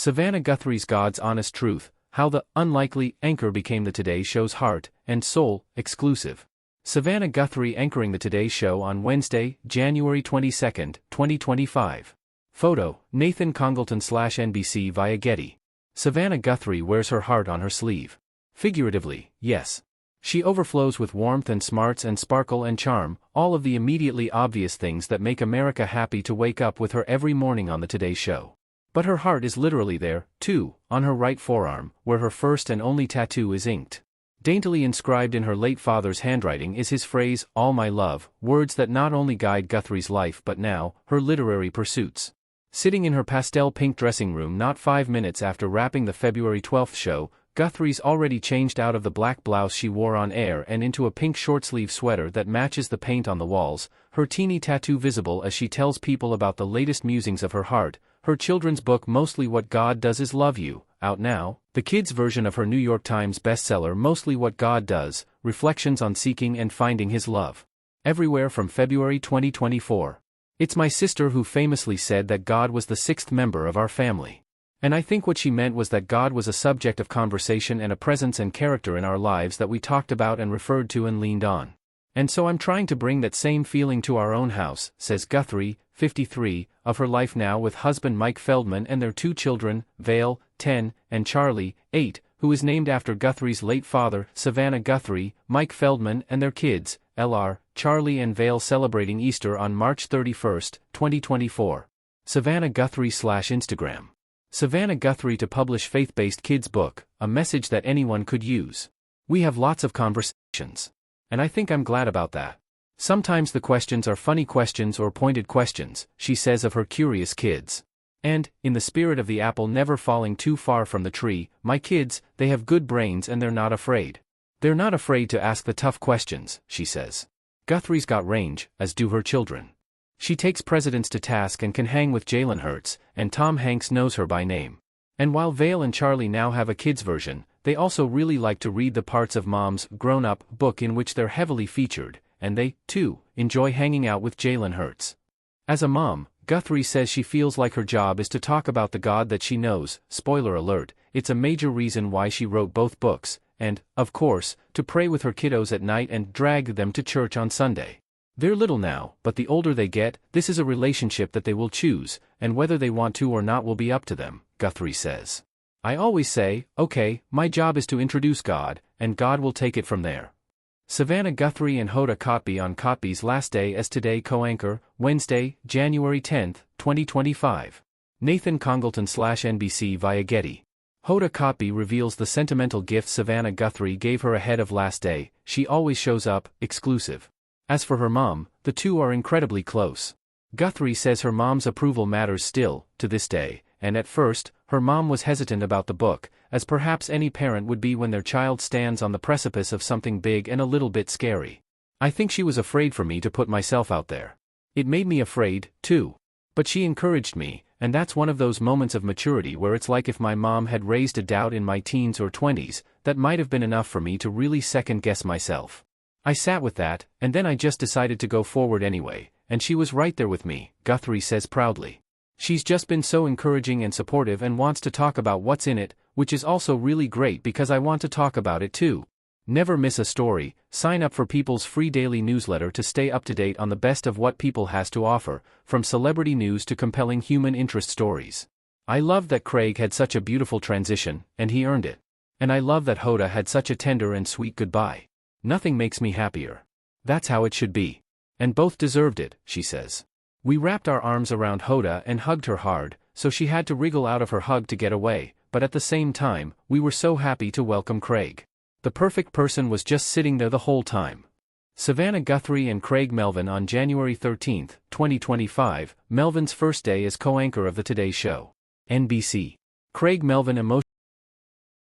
Savannah Guthrie's God's Honest Truth, How the Unlikely Anchor Became the Today Show's Heart and Soul, exclusive. Savannah Guthrie anchoring the Today Show on Wednesday, January 22, 2025. Photo, Nathan Congleton/NBC via Getty. Savannah Guthrie wears her heart on her sleeve. Figuratively, yes. She overflows with warmth and smarts and sparkle and charm, all of the immediately obvious things that make America happy to wake up with her every morning on the Today Show. But her heart is literally there, too, on her right forearm, where her first and only tattoo is inked. Daintily inscribed in her late father's handwriting is his phrase, "All my love," words that not only guide Guthrie's life but now, her literary pursuits. Sitting in her pastel pink dressing room not 5 minutes after wrapping the February 12th show, Guthrie's already changed out of the black blouse she wore on air and into a pink short-sleeve sweater that matches the paint on the walls, her teeny tattoo visible as she tells people about the latest musings of her heart, her children's book Mostly What God Does Is Love You, out now, the kids' version of her New York Times bestseller Mostly What God Does, Reflections on Seeking and Finding His Love. Everywhere from February 2024. It's my sister who famously said that God was the sixth member of our family. And I think what she meant was that God was a subject of conversation and a presence and character in our lives that we talked about and referred to and leaned on. And so I'm trying to bring that same feeling to our own house, says Guthrie, 53, of her life now with husband Mike Feldman and their 2 children, Vale, 10, and Charlie, 8, who is named after Guthrie's late father, Savannah Guthrie, Mike Feldman and their kids, L.R., Charlie and Vale celebrating Easter on March 31, 2024. Savannah Guthrie/Instagram. Savannah Guthrie to publish faith-based kids' book, a message that anyone could use. We have lots of conversations. And I think I'm glad about that. Sometimes the questions are funny questions or pointed questions, she says of her curious kids. And, in the spirit of the apple never falling too far from the tree, my kids, they have good brains and they're not afraid. They're not afraid to ask the tough questions, she says. Guthrie's got range, as do her children. She takes presidents to task and can hang with Jalen Hurts, and Tom Hanks knows her by name. And while Vale and Charlie now have a kids' version, they also really like to read the parts of Mom's grown-up book in which they're heavily featured, and they, too, enjoy hanging out with Jalen Hurts. As a mom, Guthrie says she feels like her job is to talk about the God that she knows. Spoiler alert, it's a major reason why she wrote both books, and, of course, to pray with her kiddos at night and drag them to church on Sunday. They're little now, but the older they get, this is a relationship that they will choose, and whether they want to or not will be up to them, Guthrie says. I always say, okay, my job is to introduce God, and God will take it from there. Savannah Guthrie and Hoda Kotb on Kotb's last day as Today co-anchor, Wednesday, January 10, 2025. Nathan Congleton/NBC via Getty. Hoda Kotb reveals the sentimental gift Savannah Guthrie gave her ahead of last day. She always shows up, exclusive. As for her mom, the two are incredibly close. Guthrie says her mom's approval matters still, to this day, and at first, her mom was hesitant about the book, as perhaps any parent would be when their child stands on the precipice of something big and a little bit scary. I think she was afraid for me to put myself out there. It made me afraid, too. But she encouraged me, and that's one of those moments of maturity where it's like if my mom had raised a doubt in my teens or 20s, that might have been enough for me to really second-guess myself. I sat with that, and then I just decided to go forward anyway, and she was right there with me, Guthrie says proudly. She's just been so encouraging and supportive and wants to talk about what's in it, which is also really great because I want to talk about it too. Never miss a story. Sign up for People's free daily newsletter to stay up to date on the best of what People has to offer, from celebrity news to compelling human interest stories. I love that Craig had such a beautiful transition, and he earned it. And I love that Hoda had such a tender and sweet goodbye. Nothing makes me happier. That's how it should be. And both deserved it, she says. We wrapped our arms around Hoda and hugged her hard, so she had to wriggle out of her hug to get away, but at the same time, we were so happy to welcome Craig. The perfect person was just sitting there the whole time. Savannah Guthrie and Craig Melvin on January 13, 2025, Melvin's first day as co-anchor of the Today Show. NBC. Craig Melvin emotionally